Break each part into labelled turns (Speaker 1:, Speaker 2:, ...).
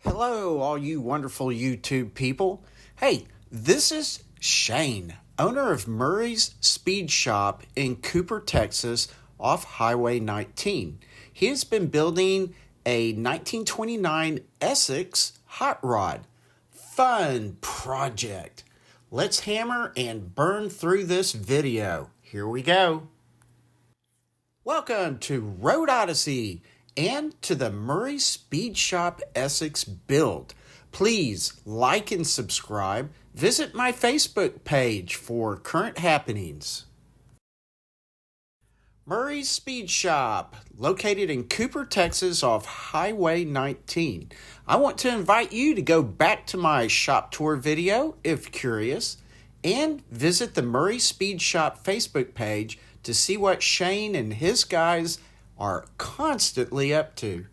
Speaker 1: Hello, all you wonderful YouTube people. Hey, this is Shane, owner of Murray's Speed Shop in Cooper, Texas, off Highway 19. He has been building a 1929 Essex hot rod. Fun project. Let's hammer and burn through this video. Here we go. Welcome to Road Odyssey and to the Murray Speed Shop Essex build. Please like and subscribe. Visit my Facebook page for current happenings. Murray's Speed Shop, located in Cooper, Texas off Highway 19. I want to invite you to go back to my shop tour video if curious and visit the Murray Speed Shop Facebook page to see what Shane and his guys are constantly up to.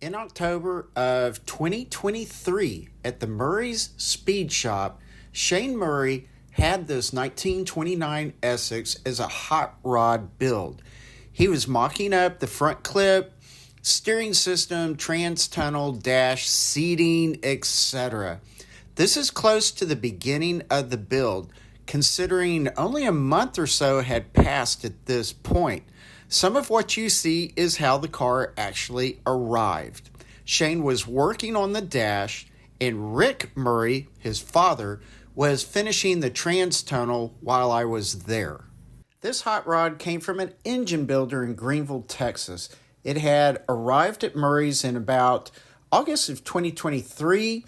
Speaker 1: In October of 2023, at the Murray's Speed Shop, Shane Murray had this 1929 Essex as a hot rod build. He was mocking up the front clip, steering system, trans tunnel, dash, seating, etc. This is close to the beginning of the build, considering only a month or so had passed at this point. Some of what you see is how the car actually arrived. Shane was working on the dash, and Rick Murray, his father, was finishing the trans tunnel while I was there. This hot rod came from an engine builder in Greenville, Texas. It had arrived at Murray's in about August of 2023.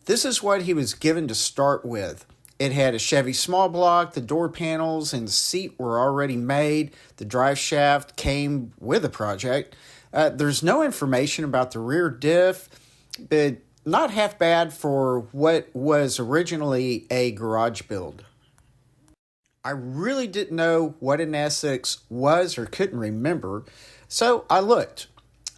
Speaker 1: This is what he was given to start with. It had a Chevy small block, the door panels and seat were already made. The drive shaft came with the project. There's no information about the rear diff, but not half bad for what was originally a garage build. I really didn't know what an Essex was or couldn't remember, so I looked.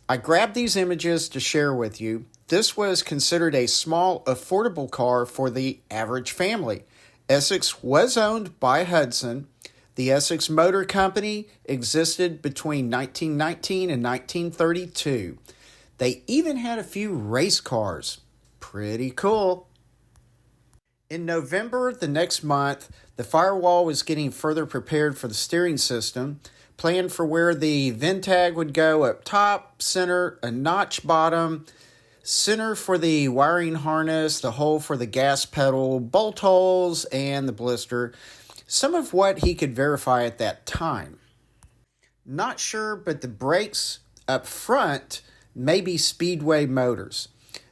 Speaker 1: I grabbed these images to share with you. This was considered a small, affordable car for the average family. Essex was owned by Hudson. The Essex Motor Company existed between 1919 and 1932. They even had a few race cars. Pretty cool. In November the next month, the firewall was getting further prepared for the steering system, planned for where the VIN tag would go up top, center, a notch bottom, center for the wiring harness, the hole for the gas pedal, bolt holes, and the blister. Some of what he could verify at that time. Not sure, but the brakes up front may be SpeedWay Motors.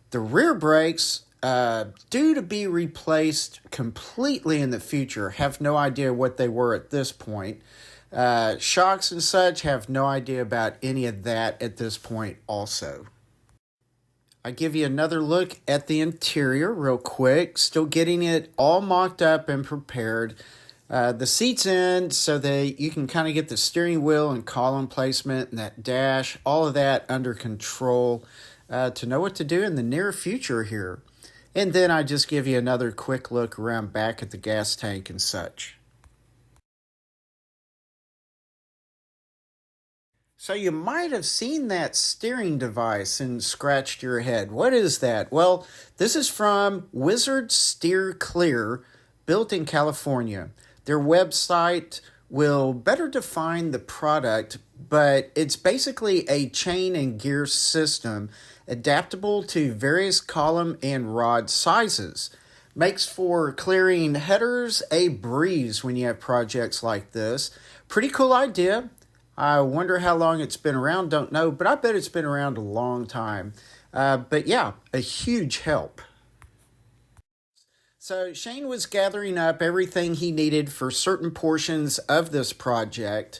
Speaker 1: The rear brakes, due to be replaced completely in the future, have no idea what they were at this point. Shocks and such, have no idea about any of that at this point also. I give you another look at the interior real quick. Still getting it all mocked up and prepared. The seats in so that you can kind of get the steering wheel and column placement and that dash, all of that under control to know what to do in the near future here. And then I just give you another quick look around back at the gas tank and such. So you might have seen that steering device and scratched your head. What is that? Well, this is from Wizard Steer Clear, built in California. Their website will better define the product, but it's basically a chain and gear system adaptable to various column and rod sizes. Makes for clearing headers a breeze when you have projects like this. Pretty cool idea. I wonder how long it's been around, don't know, but I bet it's been around a long time. But yeah, a huge help. So Shane was gathering up everything he needed for certain portions of this project.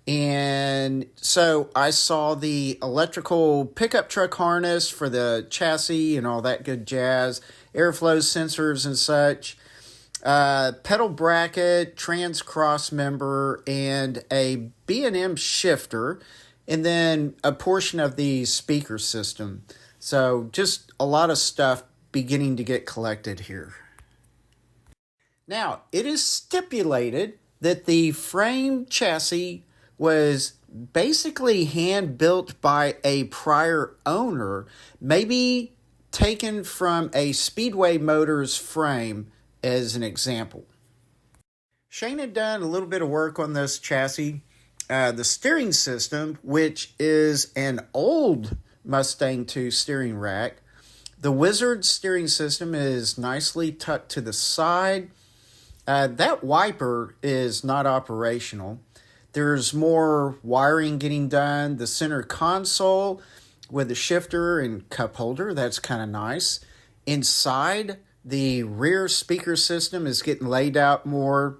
Speaker 1: And so I saw the electrical pickup truck harness for the chassis and all that good jazz, airflow sensors and such. Pedal bracket, trans cross member, and a B&M shifter, and then a portion of the speaker system. So just a lot of stuff beginning to get collected here. Now, it is stipulated that the frame chassis was basically hand built by a prior owner, maybe taken from a SpeedWay Motors frame as an example. Shane had done a little bit of work on this chassis. The steering system, which is an old Mustang 2 steering rack, the Wizard steering system is nicely tucked to the side. That wiper is not operational. There's more wiring getting done. The center console with the shifter and cup holder, that's kind of nice. Inside, the rear speaker system is getting laid out more.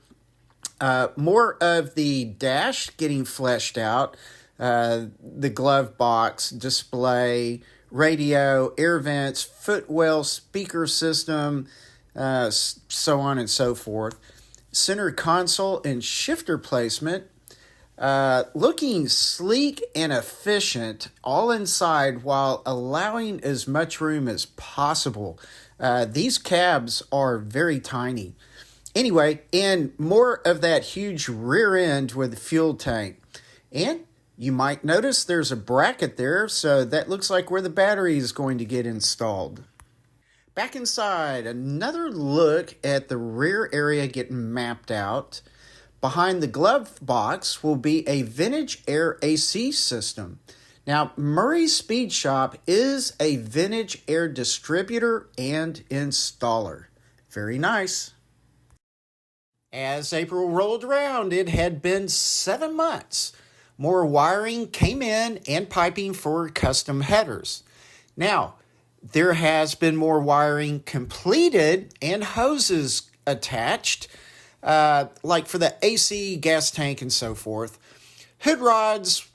Speaker 1: More of the dash getting fleshed out. The glove box, display, radio, air vents, footwell, speaker system, so on and so forth. Center console and shifter placement, looking sleek and efficient all inside while allowing as much room as possible. These cabs are very tiny. Anyway, and more of that huge rear end with the fuel tank. And you might notice there's a bracket there, so that looks like where the battery is going to get installed. Back inside, another look at the rear area getting mapped out. Behind the glove box will be a vintage air AC system. Now, Murray's Speed Shop is a vintage air distributor and installer. Very nice. As April rolled around, it had been 7 months. More wiring came in and piping for custom headers. Now, there has been more wiring completed and hoses attached, like for the AC, gas tank, and so forth. Hood rods,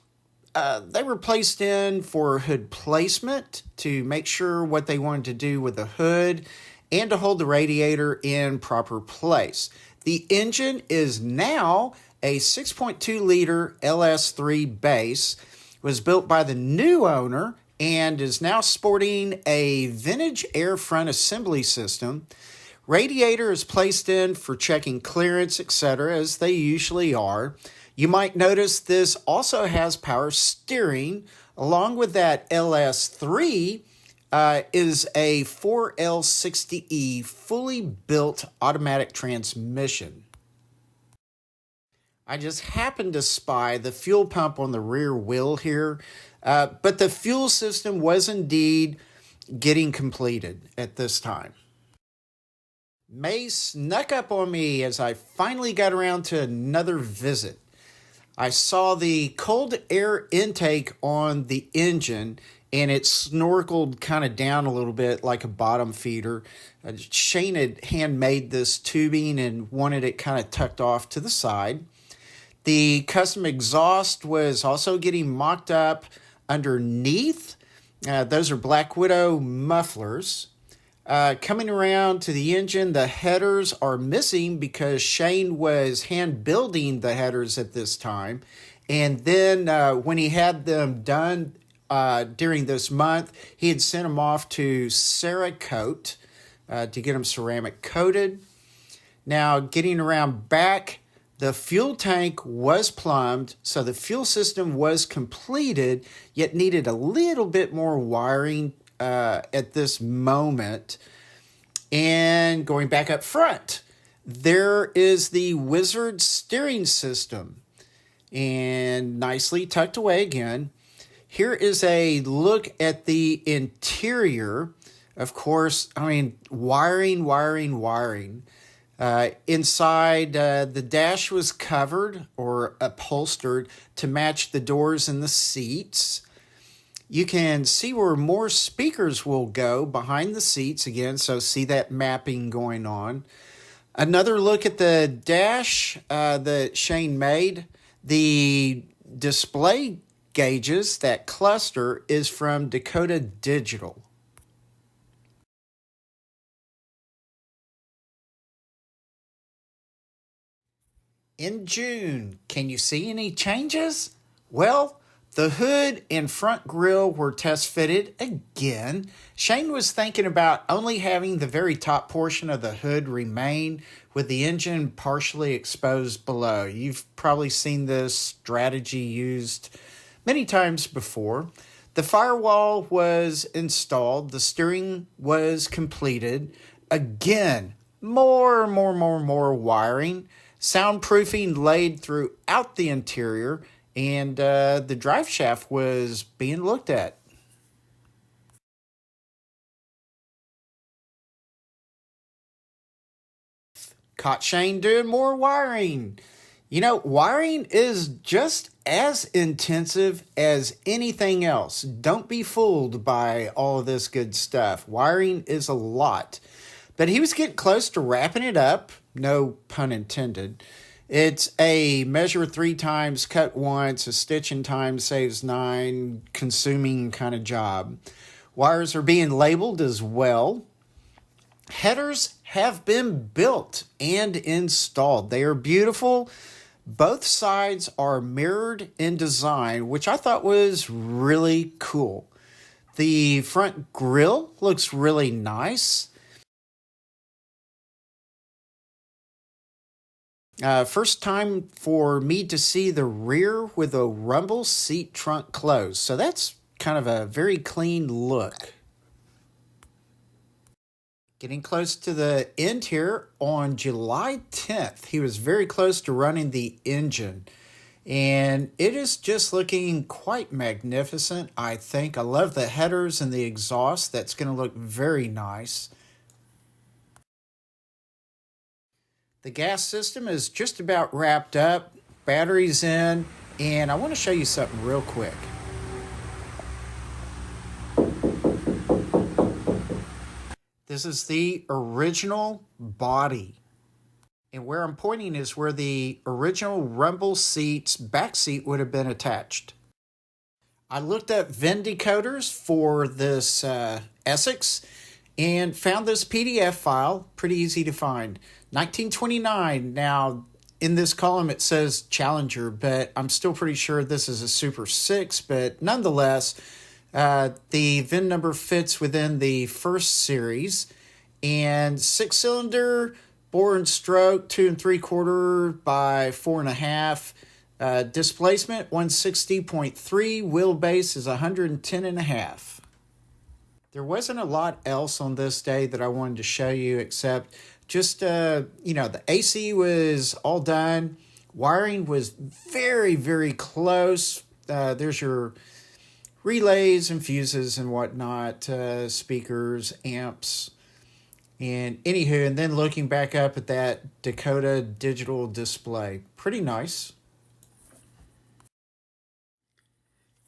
Speaker 1: they were placed in for hood placement to make sure what they wanted to do with the hood and to hold the radiator in proper place. The engine is now a 6.2-liter LS3 base, was built by the new owner, and is now sporting a vintage air front assembly system. Radiator is placed in for checking clearance, etc., as they usually are. You might notice this also has power steering. Along with that LS3 is a 4L60E fully built automatic transmission. I just happened to spy the fuel pump on the rear wheel here, but the fuel system was indeed getting completed at this time. May snuck up on me as I finally got around to another visit. I saw the cold air intake on the engine, and it snorkeled kind of down a little bit like a bottom feeder. Shane had handmade this tubing and wanted it kind of tucked off to the side. The custom exhaust was also getting mocked up underneath. Those are Black Widow mufflers. Coming around to the engine, the headers are missing because Shane was hand building the headers at this time. And then when he had them done during this month, he had sent them off to Cerakote to get them ceramic coated. Now, getting around back, the fuel tank was plumbed, so the fuel system was completed, yet needed a little bit more wiring at this moment. And going back up front, there is the Wizard steering system, and nicely tucked away again. Here is a look at the interior. Of course, wiring. Inside, the dash was covered or upholstered to match the doors and the seats. You can see where more speakers will go behind the seats again, so see that mapping going on. Another look at the dash that Shane made. The display gauges, that cluster, is from Dakota Digital. In June, can you see any changes? Well, The hood and front grille were test fitted again. Shane was thinking about only having the very top portion of the hood remain with the engine partially exposed below. You've probably seen this strategy used many times before. The firewall was installed. The steering was completed. Again, more wiring. Soundproofing laid throughout the interior. And the drive shaft was being looked at. Caught Shane doing more wiring. You know, wiring is just as intensive as anything else. Don't be fooled by all of this good stuff. Wiring is a lot. But he was getting close to wrapping it up. No pun intended. It's a measure 3 times, cut once, a stitch in time saves 9, consuming kind of job. Wires are being labeled as well. Headers have been built and installed. They are beautiful. Both sides are mirrored in design, which I thought was really cool. The front grille looks really nice. First time for me to see the rear with a rumble seat trunk closed. So that's kind of a very clean look. Getting close to the end here on July 10th. He was very close to running the engine. And it is just looking quite magnificent, I think. I love the headers and the exhaust. That's going to look very nice. The gas system is just about wrapped up. Battery's in. And I want to show you something real quick. This is the original body. And where I'm pointing is where the original rumble seat's back seat would have been attached. I looked up VIN decoders for this Essex and found this PDF file, pretty easy to find. 1929. Now, in this column it says Challenger, but I'm still pretty sure this is a Super 6, but nonetheless, the VIN number fits within the first series, and 6-cylinder, bore and stroke 2 3/4 by 4.5, displacement 160.3, wheelbase is 110.5. There wasn't a lot else on this day that I wanted to show you except just the AC was all done. Wiring was very close. There's your relays and fuses and whatnot, speakers, amps, and anywho, and then looking back up at that Dakota Digital display. Pretty nice.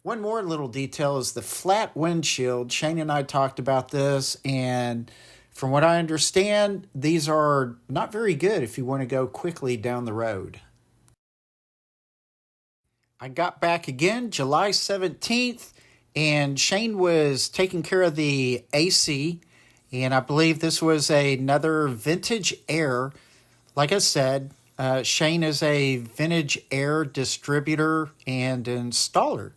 Speaker 1: One more little detail is the flat windshield. Shane and I talked about this, and from what I understand, these are not very good if you want to go quickly down the road. I got back again July 17th, and Shane was taking care of the AC, and I believe this was another Vintage Air. Like I said, Shane is a Vintage Air distributor and installer.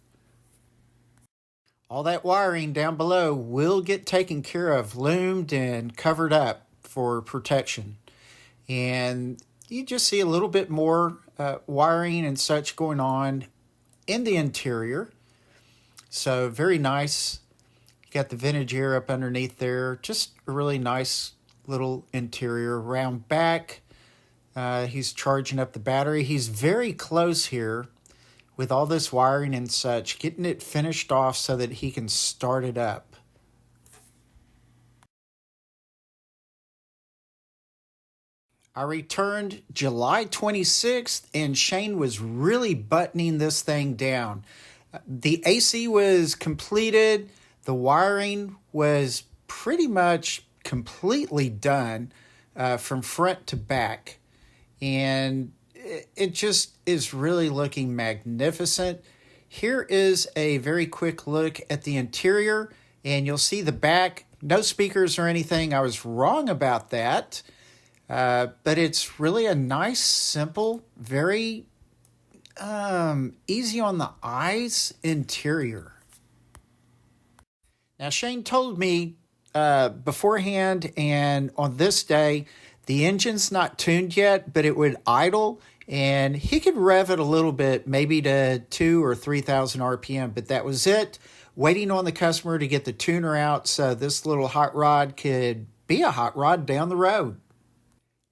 Speaker 1: All that wiring down below will get taken care of, loomed and covered up for protection. And you just see a little bit more wiring and such going on in the interior. So very nice. You got the Vintage Air up underneath there. Just a really nice little interior. Round back, he's charging up the battery. He's very close here with all this wiring and such, getting it finished off so that he can start it up. I returned July 26th, and Shane was really buttoning this thing down. The AC was completed. The wiring was pretty much completely done from front to back. And it just is really looking magnificent. Here is a very quick look at the interior, and you'll see the back. No speakers or anything. I was wrong about that. But it's really a nice, simple, very easy on the eyes interior. Now, Shane told me beforehand, and on this day, the engine's not tuned yet, but it would idle, and he could rev it a little bit, maybe to 2,000 or 3,000 RPM, but that was it. Waiting on the customer to get the tuner out so this little hot rod could be a hot rod down the road.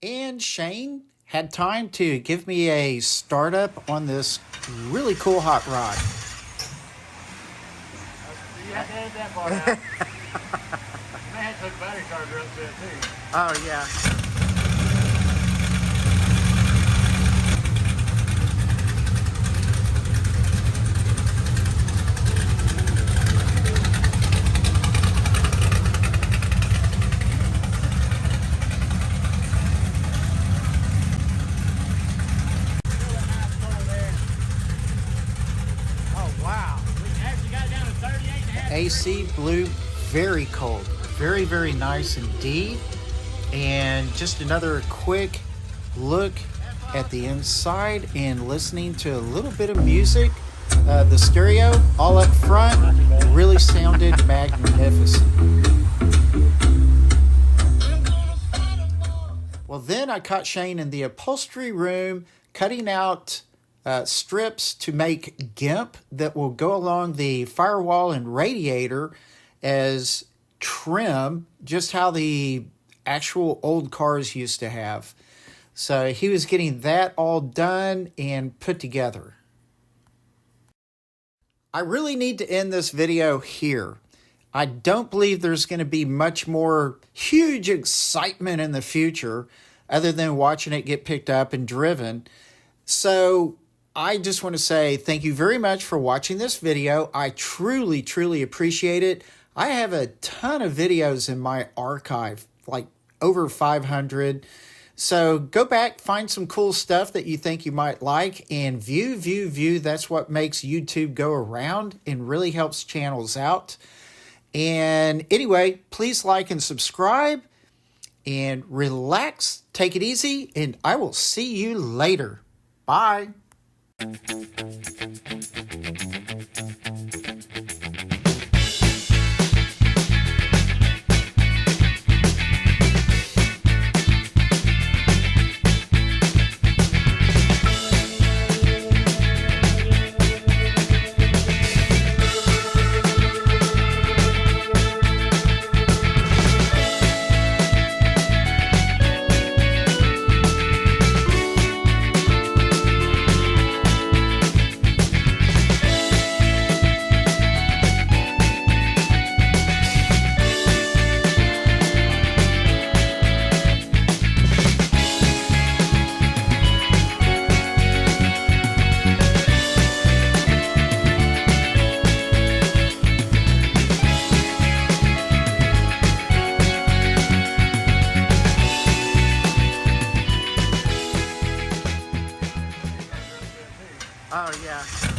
Speaker 1: And Shane had time to give me a startup on this really cool hot rod.
Speaker 2: You have to edit that part out. You may have to hook battery charger up to it too.
Speaker 1: Oh, yeah. AC blew very cold, very, very nice indeed. And just another quick look at the inside and listening to a little bit of music. The stereo all up front really sounded magnificent. Well, then I caught Shane in the upholstery room cutting out strips to make GIMP that will go along the firewall and radiator as trim, just how the actual old cars used to have. So he was getting that all done and put together. I really need to end this video here. I don't believe there's going to be much more huge excitement in the future other than watching it get picked up and driven. So I just want to say thank you very much for watching this video. I truly, truly appreciate it. I have a ton of videos in my archive, like over 500. So go back, find some cool stuff that you think you might like, and view. That's what makes YouTube go around and really helps channels out. And anyway, please like and subscribe and relax, take it easy, and I will see you later. Bye. Oh, yeah.